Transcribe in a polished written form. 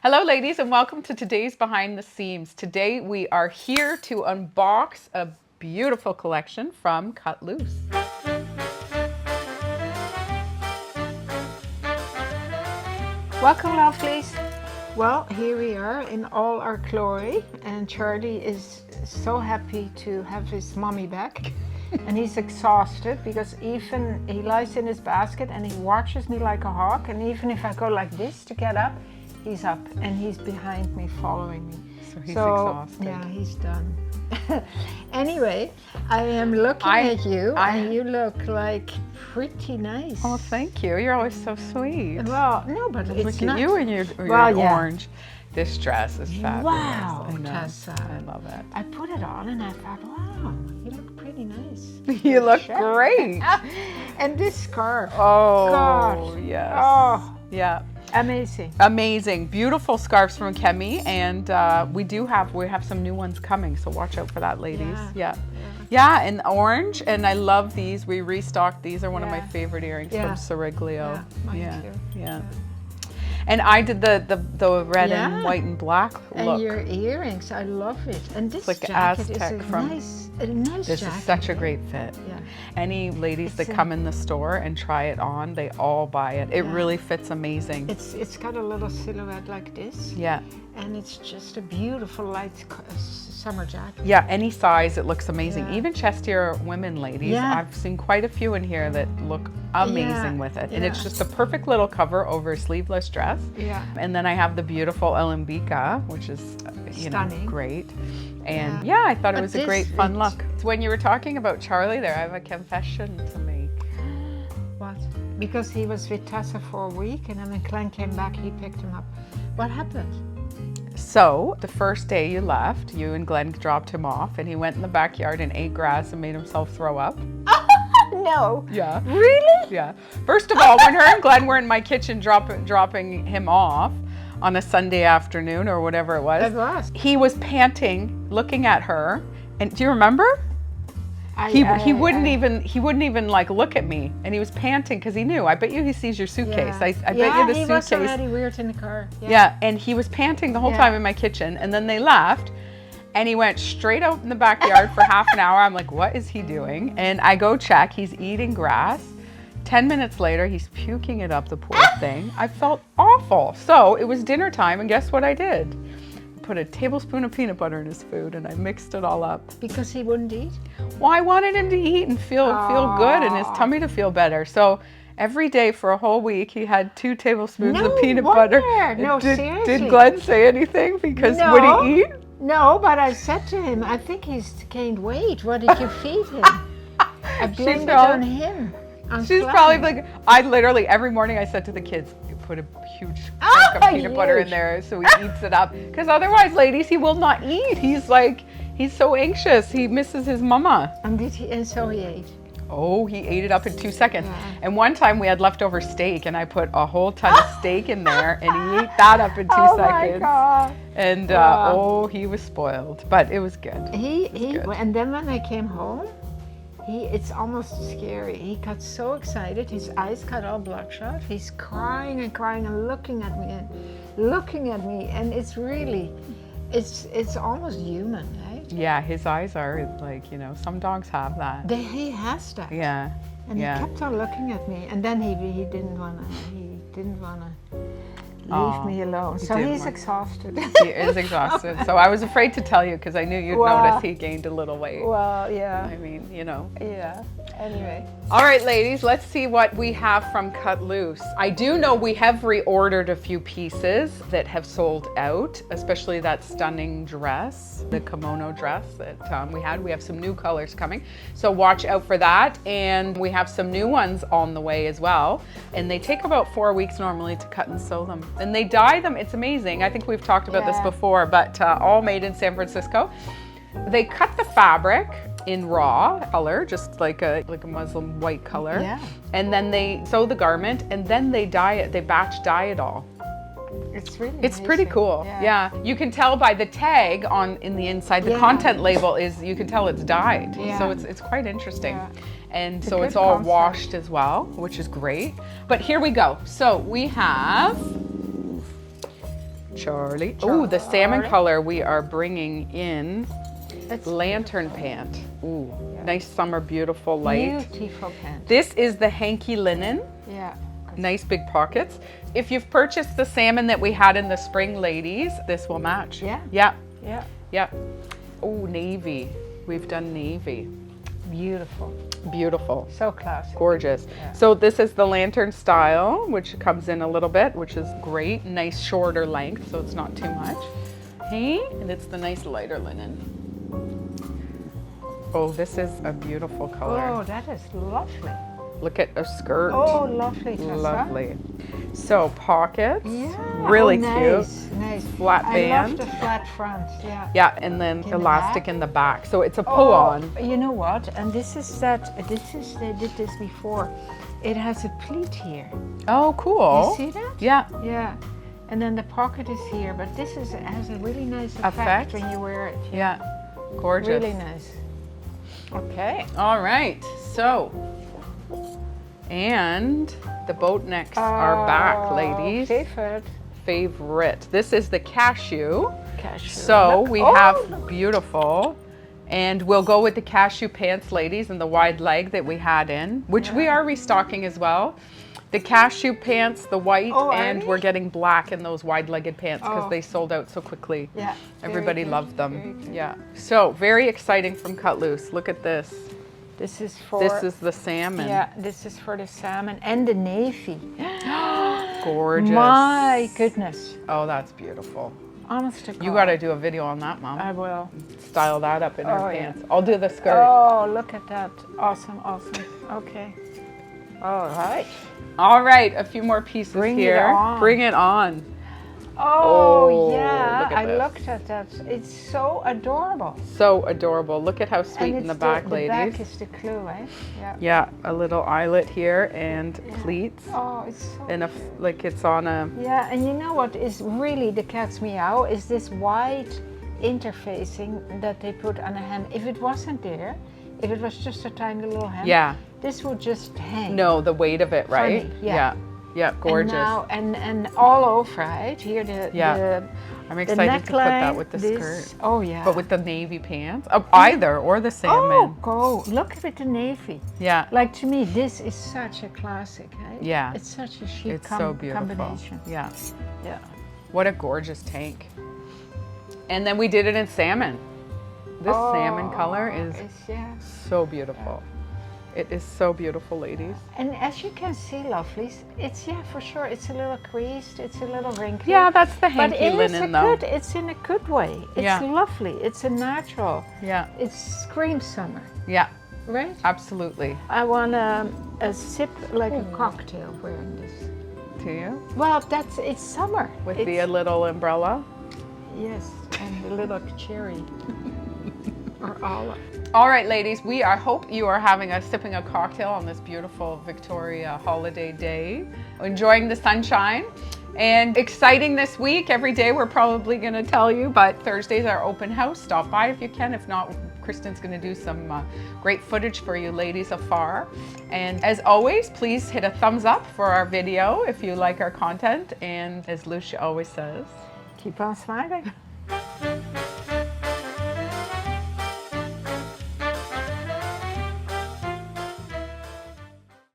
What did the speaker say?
Hello ladies and welcome to today's Behind the Seams. Today we are here to unbox a beautiful collection from Cut Loose. Welcome lovelies. Well, here we are in all our glory, and Charlie is so happy to have his mommy back. And he's exhausted because even he lies in his basket and he watches me like a hawk, and even if I go like this to get up, he's up and he's behind me following me. So he's exhausted. Yeah, he's done. Anyway, I am looking at you and you look like pretty nice. Oh, thank you. You're always so sweet. Well, no, but it's Look not. at you and your orange. This dress is fabulous. Wow, I know. Tessa. I love it. I put it on and I thought, wow, you look pretty nice. You look great. And this scarf. Oh, God. yes. Oh, yeah. amazing. Amazing. Beautiful scarves from Kemi, and we have some new ones coming, so watch out for that, ladies. Yeah, and orange, and I love these. We restocked these. Are one of my favorite earrings from Soriglio. Yeah, mine too. Yeah. And I did the red and white and black look. And your earrings, I love it. And this like jacket Aztec is a from, nice This jacket. is such a great fit. Yeah. Any ladies that come in the store and try it on, they all buy it. It really fits amazing. It's got a little silhouette like this. Yeah. And it's just a beautiful light summer jacket. Yeah, any size, it looks amazing. Yeah. Even chestier women, ladies. Yeah. I've seen quite a few in here that look amazing with it. And it's just a perfect little cover over a sleeveless dress. Yeah. And then I have the beautiful Elambika, which is, Stunning. great. And I thought it was a great fun look. When you were talking about Charlie there, I have a confession to make. What? Because he was with Tessa for a week, and then when Glenn came back, he picked him up. What happened? So the first day you left, you and Glenn dropped him off, and he went in the backyard and ate grass and made himself throw up. No. Yeah. Really? Yeah. First of all, when her and Glenn were in my kitchen dropping him off on a Sunday afternoon or whatever it was, he was panting, looking at her. And do you remember? He wouldn't even like look at me, and he was panting because he knew. I bet you he sees your suitcase. I bet you the suitcase. He was already weird in the car. Yeah, and he was panting the whole time in my kitchen, and then they left. And he went straight out in the backyard for half an hour. I'm like, what is he doing? And I go check, he's eating grass. 10 minutes later, he's puking it up, the poor thing. I felt awful. So it was dinner time, and guess what I did? I put a tablespoon of peanut butter in his food, and I mixed it all up. Because he wouldn't eat? Well, I wanted him to eat and feel good and his tummy to feel better. So every day for a whole week, he had 2 tablespoons of peanut butter. No, seriously. Did Glenn say anything? Because would he eat? No, but I said to him, I think he's gained weight. What did you feed him? I blamed it on him. She's probably like, I literally, every morning I said to the kids, you put a huge chunk of peanut butter in there so he eats it up. Because otherwise, ladies, he will not eat. He's so anxious. He misses his mama. And so he ate. Oh, he ate it up in 2 seconds. Yeah. And one time we had leftover steak, and I put a whole ton of steak in there, and he ate that up in 2 seconds. My God. And he was spoiled, but it was good. And then when I came home, it's almost scary. He got so excited, his eyes got all bloodshot. He's crying and crying and looking at me, and it's really, it's almost human, right? Yeah, his eyes are like, some dogs have that. He has that. Yeah. And he kept on looking at me, and then he didn't wanna leave me alone. So he's exhausted. He is exhausted. So I was afraid to tell you because I knew you'd notice he gained a little weight. Well, yeah. I mean, Yeah. Anyway. All right, ladies, let's see what we have from Cut Loose. I do know we have reordered a few pieces that have sold out, especially that stunning dress, the kimono dress that we had. We have some new colors coming, so watch out for that. And we have some new ones on the way as well. And they take about 4 weeks normally to cut and sew them. And they dye them. It's amazing. I think we've talked about this before, but all made in San Francisco. They cut the fabric in raw color, just like a Muslim white color. Yeah. And then they sew the garment, and then they dye it. They batch dye it all. It's pretty cool. Yeah. You can tell by the tag in the inside. The content label you can tell it's dyed. Yeah. So it's quite interesting. Yeah. And so it's all washed as well, which is great. But here we go. So we have Charlie. Oh, the salmon color we are bringing in. That's Lantern pant. Ooh, nice summer, beautiful light. beautiful pant. This is the hanky linen. Yeah. Nice big pockets. If you've purchased the salmon that we had in the spring, ladies, this will match. Yeah. Yeah. Yeah. Yeah. Oh, navy. We've done navy. Beautiful. Beautiful. So classic. Gorgeous. Yeah. So this is the lantern style, which comes in a little bit, which is great. Nice shorter length, so it's not too much. Hey, and it's the nice lighter linen. Oh, this is a beautiful color. Oh, that is lovely. Look at a skirt. Oh, lovely, Tessa. Lovely. So pockets. Yeah. Really nice, cute. Nice. Flat I band. love the flat front. Yeah. Yeah, and then In the elastic back? in the back. So it's a pull-on. You know what? And this is that. This is they did this before. It has a pleat here. Oh, cool. You see that? Yeah. Yeah. And then the pocket is here, but this is has a really nice Effect? effect when you wear it. Yeah. Gorgeous. Really nice. Okay. All right. So, and the boat necks are back, ladies. Favorite. This is the cashew. Cashew. So Look. we Oh, have look. beautiful, and we'll go with the cashew pants, ladies, and the wide leg that we had in, which we are restocking as well. The cashew pants, the white, Oh, are and they? we're getting black in those wide-legged pants because Oh. they sold out so quickly. Yeah. very Everybody good, loved them. very good. Yeah. So very exciting from Cut Loose. Look at this. This is for. This is the salmon. Yeah, this is for the salmon and the navy. Gorgeous. My goodness. Oh, that's beautiful. Honest to God. You got to do a video on that, Mom. I will. Style that up in Oh, our yeah. pants. I'll do the skirt. Oh, look at that. Awesome, awesome. Okay. All right. All right, a few more pieces Bring it here. on. Bring it on. Oh, Oh, yeah. look at I this. looked at that. It's so adorable. So adorable. Look at how sweet in the back, the ladies. back is the clue, eh? Yeah. Yeah, a little eyelet here and pleats. Oh, it's so. And like it's on a. Yeah, and you know what is really the cat's meow is this white interfacing that they put on a hem. If it wasn't there, if it was just a tiny little hem, Yeah. this would just hang. No, the weight of it, right? Funny, yeah. Yeah, gorgeous. And all over, right? Here I'm the excited to put that neckline, with the this- skirt. Oh yeah. But with the navy pants. Either, or the Oh, salmon. go look at the navy. Yeah. Like to me, this is such a classic. Eh? Yeah. It's such a chic It's so beautiful. combination. Yeah. Yeah. What a gorgeous tank. And then we did it in salmon. This salmon color is yeah. so beautiful. It is so beautiful, ladies. And as you can see, lovelies, it's for sure. It's a little creased. It's a little wrinkly. Yeah, that's the but hanky it is linen though. It's in a good way. It's Yeah. lovely. It's a natural. Yeah, It screams summer, yeah, right? absolutely. I want a sip like a cocktail wearing this. To you? Well, it's summer. With It's- the little umbrella. yes, and the little cherry or olive. All right, ladies, I hope you are sipping a cocktail on this beautiful Victoria holiday day, enjoying the sunshine. And exciting this week. Every day we're probably going to tell you, but Thursday's our open house. Stop by if you can. If not, Kristen's going to do some great footage for you ladies afar. And as always, please hit a thumbs up for our video if you like our content. And as Lousje always says, Keep on smiling.